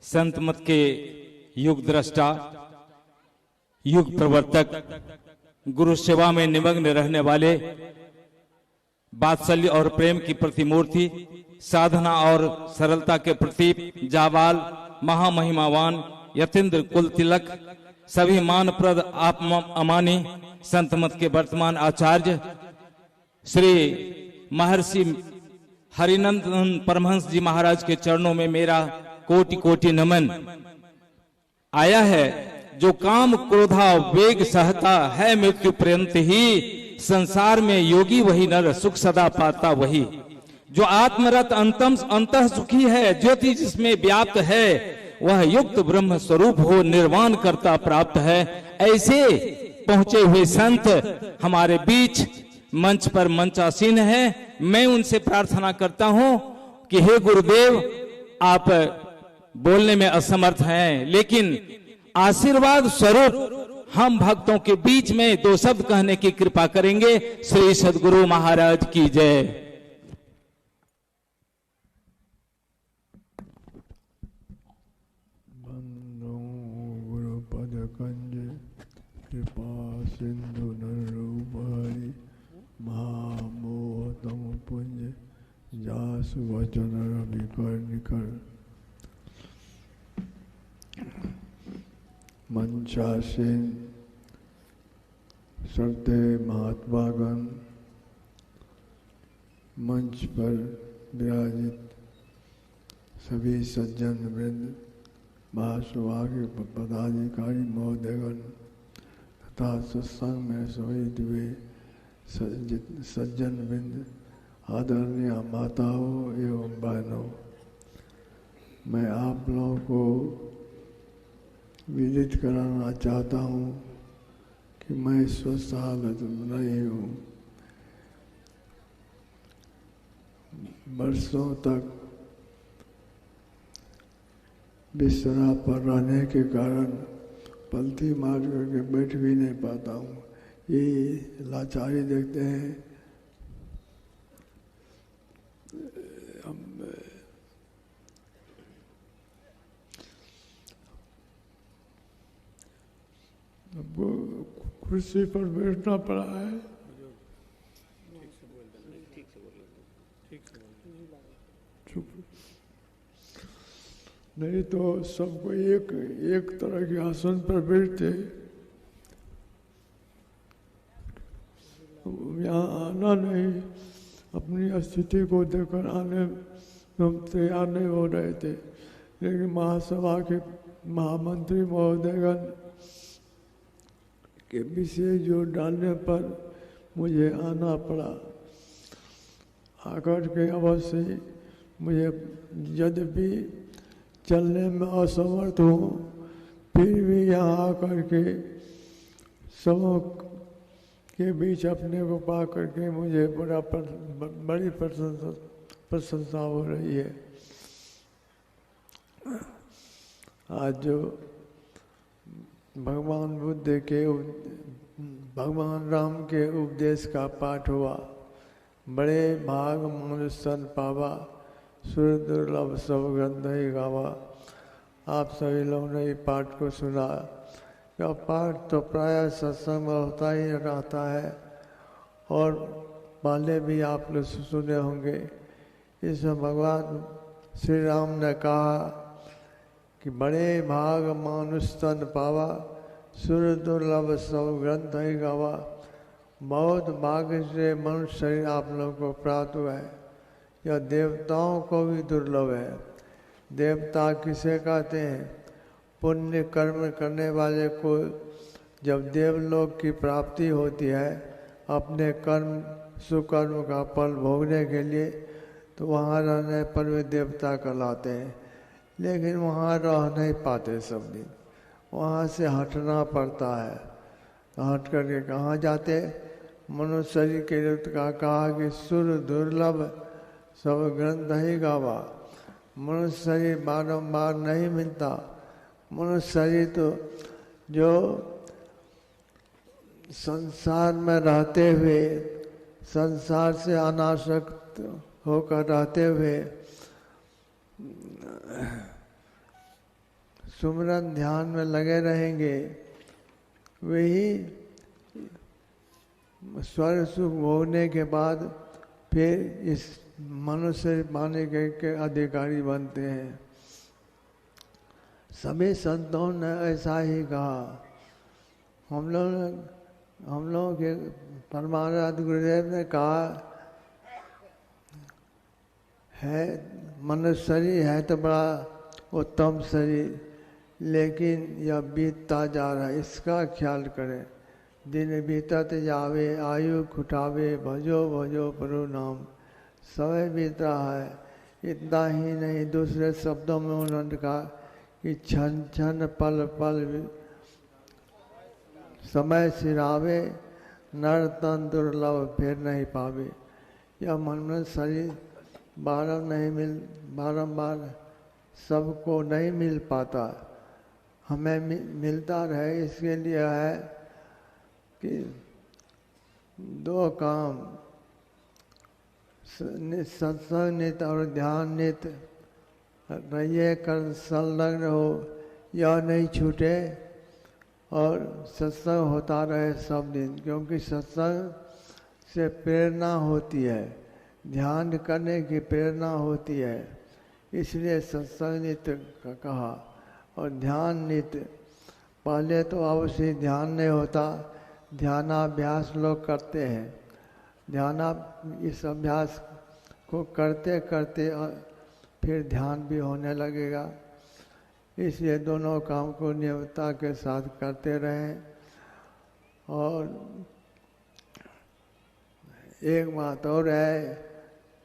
संत मत के युग दृष्टा, युग प्रवर्तक, गुरु सेवा में निमग्न रहने वाले, वात्सल्य और प्रेम की प्रतिमूर्ति, साधना और सरलता के प्रतीक, जाबाल, महामहिमावान, यतीन्द्र कुल तिलक, सभी मानप्रद आप अमानी संत मत के वर्तमान आचार्य श्री महर्षि हरिनंदन परमहंस जी महाराज के चरणों में मेरा कोटि कोटि नमन। आया है जो काम क्रोधा वेग सहता है मृत्यु पर्यंत ही, संसार में योगी वही नर सुख सदा पाता वही। जो आत्मरत अंतम अंतः सुखी है, ज्योति जिसमें व्याप्त है, वह युक्त ब्रह्म स्वरूप हो निर्वाण करता प्राप्त है। ऐसे पहुंचे हुए संत हमारे बीच मंच पर मंचासीन है। मैं उनसे प्रार्थना करता हूं कि हे गुरुदेव, आप बोलने में असमर्थ हैं, लेकिन आशीर्वाद स्वरूप हम भक्तों के बीच में दो शब्द कहने की कृपा करेंगे। श्री सद्गुरु महाराज की जय। बंदो गुरु पद कंज कृपा सिंधु नरूप हरि, महामोहतम पुंज जासु वचन रवि कर निकर। मंचासीन श्रद्धे महात्मागण, मंच पर विराजित सभी सज्जन वृंद, महासौभाग्य पदाधिकारी महोदयगण तथा सत्संग में शहीद हुए सज्जन वृंद, आदरणीय माताओं एवं बहनों, मैं आप लोगों को विदित कराना चाहता हूँ कि मैं स्वस्थ हालत में नहीं हूँ। वर्षों तक बिस्तरा पर रहने के कारण पलथी मार करके बैठ भी नहीं पाता हूँ। ये लाचारी देखते हैं। हमको कुर्सी पर बैठना पड़ा है। चुप नहीं तो सबको एक तरह के आसन पर बैठते। यहाँ आना नहीं, अपनी स्थिति को देखकर आने हम तैयार नहीं हो रहे थे, लेकिन महासभा के महामंत्री महोदयगण के विशेष जोर डालने पर मुझे आना पड़ा। आकर के अवश्य मुझे यद्यपि चलने में असमर्थ हूँ, फिर भी यहाँ आकर के सबों के बीच अपने को पा करके मुझे बड़ी प्रशंसा हो रही है। आज जो भगवान बुद्ध के भगवान राम के उपदेश का पाठ हुआ, बड़े भाग मनुष्य सन पावा, सुर दुर्लभ सब ग्रंथ ही गावा। आप सभी लोगों ने पाठ को सुना। यह पाठ तो प्रायः सत्संग में होता ही रहता है और पहले भी आप लोग सुने होंगे। इसमें भगवान श्री राम ने कहा कि बड़े भाग मानुष तन पावा, सुर दुर्लभ सब ग्रंथ ही गावा। बहुत भाग्य से मनुष्य शरीर आप लोगों को प्राप्त हुआ है। यह देवताओं को भी दुर्लभ है। देवता किसे कहते हैं? पुण्य कर्म करने वाले को जब देवलोक की प्राप्ति होती है अपने कर्म सुकर्म का फल भोगने के लिए, तो वहाँ रहने पर वे देवता कहलाते हैं। लेकिन वहाँ रह नहीं पाते सब दिन, वहाँ से हटना पड़ता है। तो हट करके कहाँ जाते? मनुष्य शरीर के लिए का कहा कि सुर दुर्लभ सब ग्रंथ ही गावा। मनुष्य शरीर बारंबार नहीं मिलता। मनुष्य शरीर तो जो संसार में रहते हुए, संसार से अनासक्त होकर रहते हुए सुमिरन ध्यान में लगे रहेंगे, वही स्वर्ग सुख भोगने के बाद फिर इस मनुष्य पाने के अधिकारी बनते हैं। सभी संतों ने ऐसा ही कहा। हम लोग के परमानंद गुरुदेव ने कहा है मनुष्य शरीर है तो बड़ा उत्तम शरीर, लेकिन यह बीतता जा रहा है, इसका ख्याल करें। दिन बीतत जावे आयु खुटावे, भजो भजो प्रभु नाम। समय बीत रहा है। इतना ही नहीं, दूसरे शब्दों में उन्होंने कहा कि क्षण क्षण पल पल समय सिरावे, नर तन दुर्लभ फिर नहीं पावे। यह मनुष्य शरीर बारंबार सबको नहीं मिल पाता, हमें मिलता रहे इसके लिए है कि दो काम, सत्संग नित और ध्यान नित रहिए, कर संलग्न हो, यह नहीं छूटे और सत्संग होता रहे सब दिन, क्योंकि सत्संग से प्रेरणा होती है, ध्यान करने की प्रेरणा होती है, इसलिए सत्संग नित्य कहा। और ध्यान नित्य, पहले तो अवश्य ध्यान नहीं होता, ध्यानाभ्यास लोग करते हैं। इस अभ्यास को करते करते फिर ध्यान भी होने लगेगा। इसलिए दोनों काम को नियमितता के साथ करते रहें। और एक बात और है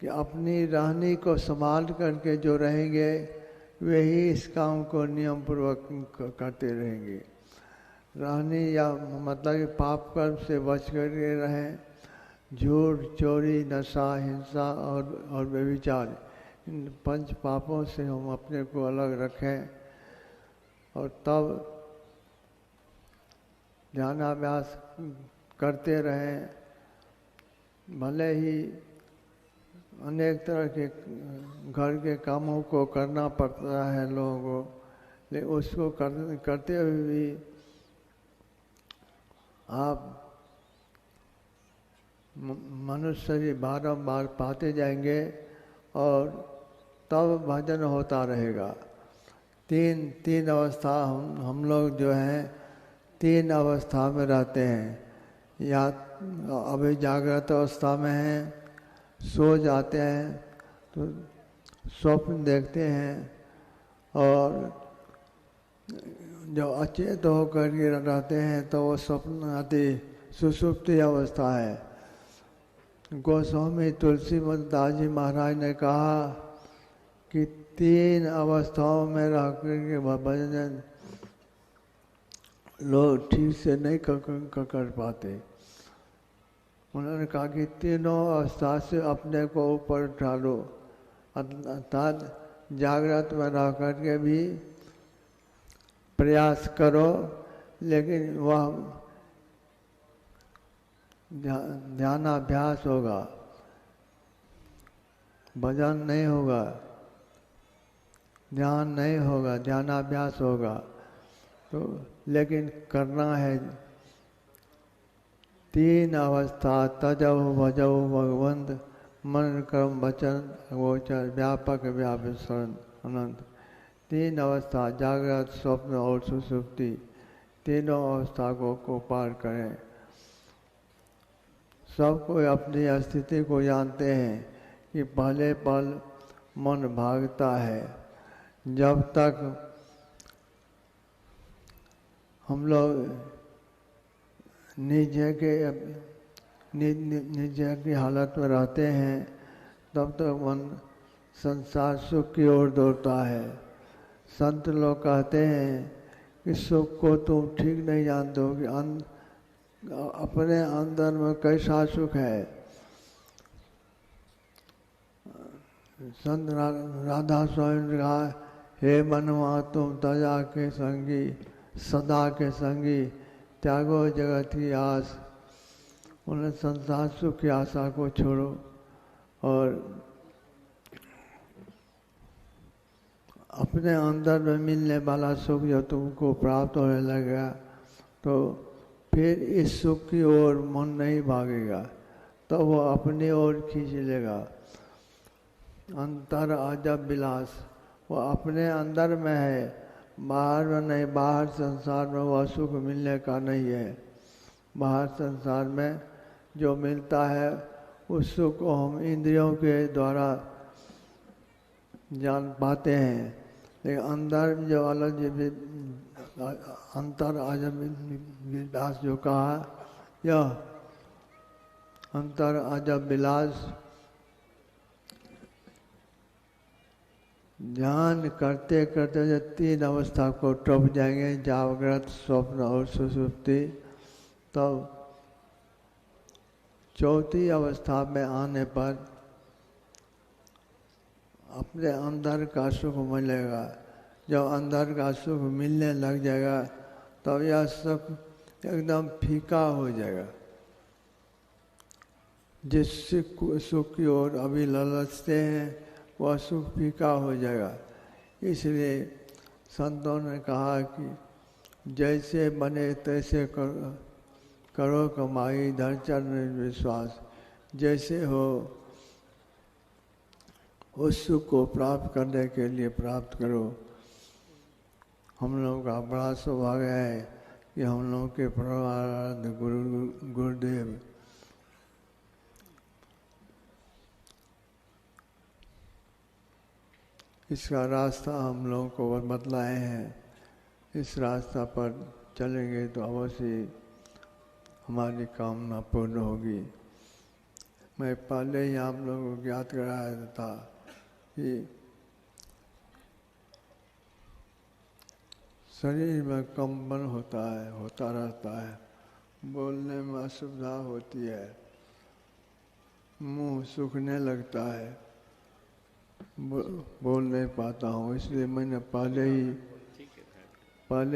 कि अपनी रहनी को संभाल करके जो रहेंगे वही इस काम को नियम पूर्वक करते रहेंगे। रहनी या मतलब कि पाप कर्म से बच करके रहें। झूठ, चोरी, नशा, हिंसा और व्यभिचार, इन 5 पापों से हम अपने को अलग रखें और तब ध्यानाभ्यास करते रहें। भले ही अनेक तरह के घर के कामों को करना पड़ता है लोगों को, लेकिन उसको करते हुए भी आप मनुष्य शरीर बारंबार पाते जाएंगे और तब भजन होता रहेगा। तीन अवस्था हम लोग जो हैं 3 अवस्था में रहते हैं। या अभी जागृत अवस्था में हैं, सो जाते हैं तो स्वप्न देखते हैं, और जो अचेत होकर के रहते हैं तो वो स्वप्न आती सुषुप्ति अवस्था है। गोस्वामी तुलसीमत दास जी महाराज ने कहा कि 3 अवस्थाओं में रह करके भजन लोग ठीक से नहीं कर पाते। उन्होंने कहा कि तीनों अवस्था से अपने को ऊपर उठा लो, अर्थात जागृत में रह करके भी प्रयास करो, लेकिन वह ध्यानाभ्यास होगा, भजन नहीं होगा, ध्यान नहीं होगा, ध्यानाभ्यास होगा। तो लेकिन करना है। 3 अवस्था तजौ भजौ भगवंत, मन कर्म वचन गोचर व्यापक व्यापरण अनंत। 3 अवस्था, जागृत, स्वप्न और सुषुप्ति, तीनों अवस्था को पार करें। सब कोई अपनी स्थिति को जानते हैं कि पहले पल मन भागता है। जब तक हम लोग नीचे की हालत में रहते हैं तब तक मन संसार सुख की ओर दौड़ता है। संत लोग कहते हैं कि सुख को तुम ठीक नहीं जानते हो कि अपने अंदर में कैसा सुख है। संत राधा स्वामी ने कहा, हे मनवा तुम तजा के संगी, सदा के संगी, त्यागो जगत की आस। उन्हें संसार सुख की आशा को छोड़ो और अपने अंदर में मिलने वाला सुख जब तुमको प्राप्त होने लगेगा तो फिर इस सुख की ओर मन नहीं भागेगा, तो वो अपनी ओर खींच लेगा। अंतर अजब विलास, वो अपने अंदर में है, बाहर में नहीं। बाहर संसार में वह सुख मिलने का नहीं है। बाहर संसार में जो मिलता है उस सुख को हम इंद्रियों के द्वारा जान पाते हैं, लेकिन अंदर जो अलग अंतर अजब विलास जो कहा, यह अंतर अजब विलास ध्यान करते करते जब 3 अवस्था को टप जाएंगे, जागृत, स्वप्न और सुषुप्ति, तब 4थी अवस्था में आने पर अपने अंदर का सुख मिलेगा। जब अंदर का सुख मिलने लग जाएगा तब यह सुख एकदम फीका हो जाएगा। जिस सुख की ओर अभी ललचते हैं वह सुख फीका हो जाएगा। इसलिए संतों ने कहा कि जैसे बने तैसे करो कमाई, धर चरण विश्वास। जैसे हो उस सुख को प्राप्त करने के लिए प्राप्त करो। हम लोगों का बड़ा सौभाग्य है कि हम लोगों के परमाराध्य गुरुदेव इसका रास्ता हम लोगों को बतलाए हैं। इस रास्ता पर चलेंगे तो अवश्य हमारी कामना पूर्ण होगी। मैं पहले ही आप लोगों को ज्ञात कराया था कि शरीर में कंपन होता रहता है, बोलने में असुविधा होती है, मुंह सूखने लगता है, बोल नहीं पाता हूँ। इसलिए मैंने पहले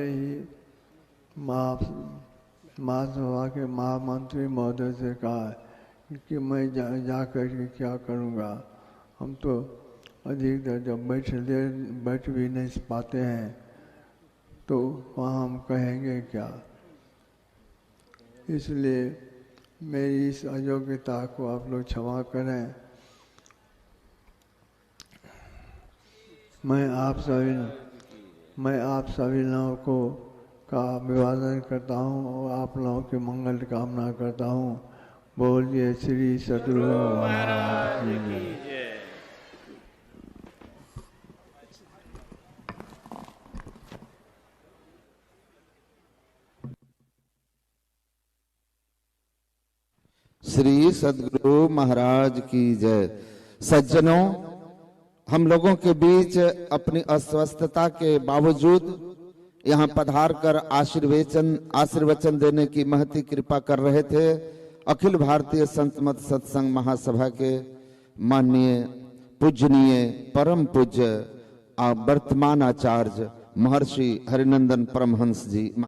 ही महासभा के महामंत्री महोदय से कहा कि मैं जा कर के क्या करूँगा। हम तो अधिकतर जब बैठ भी नहीं पाते हैं तो वहाँ हम कहेंगे क्या। इसलिए मेरी इस अयोग्यता को आप लोग क्षमा करें। मैं आप सभी लोगों को का अभिवादन करता हूँ और आप लोगों की मंगल कामना करता हूँ। बोलिए श्री सद्गुरु महाराज की जय। श्री सद्गुरु महाराज की जय। सज्जनों, हम लोगों के बीच अपनी अस्वस्थता के बावजूद यहाँ पधार कर आशीर्वचन देने की महती कृपा कर रहे थे अखिल भारतीय संत मत सत्संग महासभा के माननीय पूजनीय परम पूज्य वर्तमान आचार्य महर्षि हरिनंदन परमहंस जी।